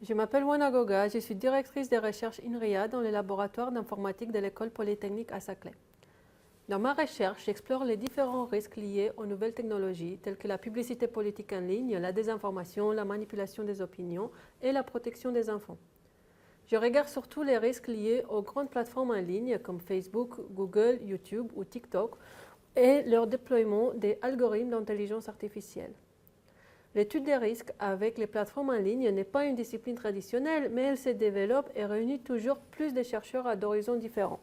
Je m'appelle Wana Goga, je suis directrice des recherches INRIA dans le laboratoire d'informatique de l'École polytechnique à Saclay. Dans ma recherche, j'explore les différents risques liés aux nouvelles technologies telles que la publicité politique en ligne, la désinformation, la manipulation des opinions et la protection des enfants. Je regarde surtout les risques liés aux grandes plateformes en ligne comme Facebook, Google, YouTube ou TikTok et leur déploiement des algorithmes d'intelligence artificielle. L'étude des risques avec les plateformes en ligne n'est pas une discipline traditionnelle, mais elle se développe et réunit toujours plus de chercheurs d'horizons différents.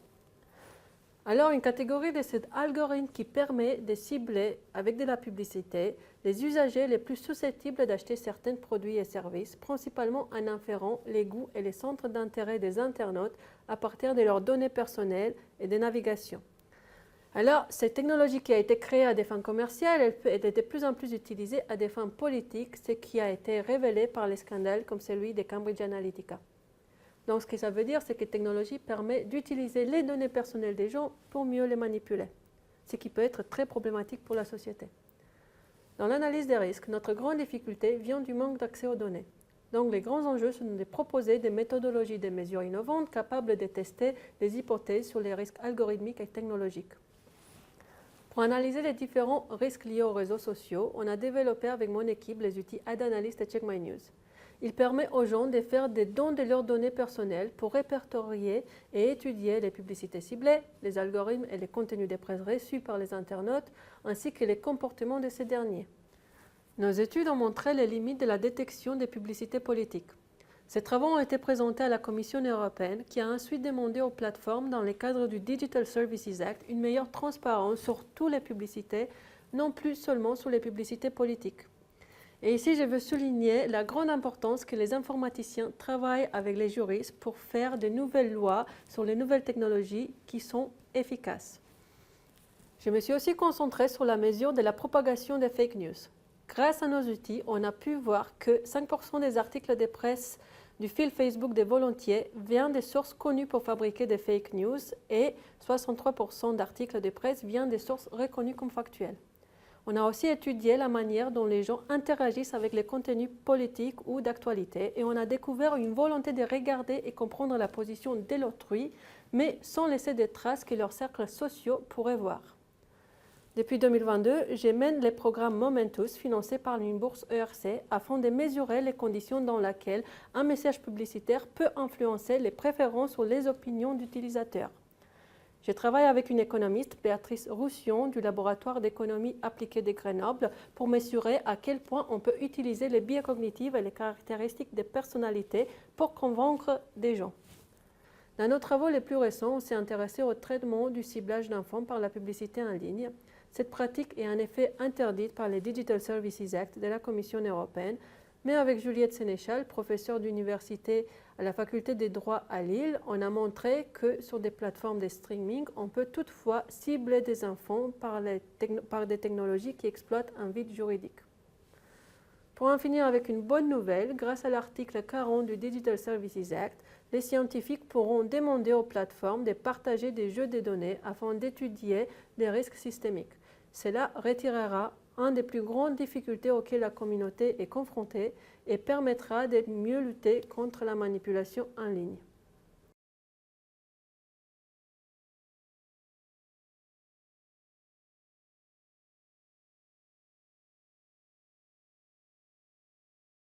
Alors, une catégorie de cet algorithme qui permet de cibler avec de la publicité les usagers les plus susceptibles d'acheter certains produits et services, principalement en inférant les goûts et les centres d'intérêt des internautes à partir de leurs données personnelles et de navigation. Alors, cette technologie qui a été créée à des fins commerciales, elle peut être de plus en plus utilisée à des fins politiques, ce qui a été révélé par les scandales comme celui de Cambridge Analytica. Donc, ce que ça veut dire, c'est que la technologie permet d'utiliser les données personnelles des gens pour mieux les manipuler, ce qui peut être très problématique pour la société. Dans l'analyse des risques, notre grande difficulté vient du manque d'accès aux données. Donc, les grands enjeux sont de proposer des méthodologies de mesures innovantes capables de tester les hypothèses sur les risques algorithmiques et technologiques. Pour analyser les différents risques liés aux réseaux sociaux, on a développé avec mon équipe les outils AdAnalyst et CheckMyNews. Il permet aux gens de faire des dons de leurs données personnelles pour répertorier et étudier les publicités ciblées, les algorithmes et les contenus des presse reçus par les internautes, ainsi que les comportements de ces derniers. Nos études ont montré les limites de la détection des publicités politiques. Ces travaux ont été présentés à la Commission européenne qui a ensuite demandé aux plateformes dans le cadre du Digital Services Act une meilleure transparence sur toutes les publicités, non plus seulement sur les publicités politiques. Et ici, je veux souligner la grande importance que les informaticiens travaillent avec les juristes pour faire de nouvelles lois sur les nouvelles technologies qui sont efficaces. Je me suis aussi concentrée sur la mesure de la propagation des fake news. Grâce à nos outils, on a pu voir que 5% des articles de presse du fil Facebook des volontiers viennent des sources connues pour fabriquer des fake news et 63% d'articles de presse viennent des sources reconnues comme factuelles. On a aussi étudié la manière dont les gens interagissent avec les contenus politiques ou d'actualité et on a découvert une volonté de regarder et comprendre la position de l'autrui, mais sans laisser des traces que leurs cercles sociaux pourraient voir. Depuis 2022, je mène le programme Momentus financé par une bourse ERC afin de mesurer les conditions dans lesquelles un message publicitaire peut influencer les préférences ou les opinions d'utilisateurs. Je travaille avec une économiste, Béatrice Roussillon, du laboratoire d'économie appliquée de Grenoble, pour mesurer à quel point on peut utiliser les biais cognitifs et les caractéristiques des personnalités pour convaincre des gens. Dans nos travaux les plus récents, on s'est intéressé au traitement du ciblage d'enfants par la publicité en ligne. Cette pratique est en effet interdite par le Digital Services Act de la Commission européenne, mais avec Juliette Sénéchal, professeure d'université à la faculté des droits à Lille, on a montré que sur des plateformes de streaming, on peut toutefois cibler des enfants par des technologies qui exploitent un vide juridique. Pour en finir avec une bonne nouvelle, grâce à l'article 40 du Digital Services Act, les scientifiques pourront demander aux plateformes de partager des jeux de données afin d'étudier les risques systémiques. Cela retirera une des plus grandes difficultés auxquelles la communauté est confrontée et permettra de mieux lutter contre la manipulation en ligne.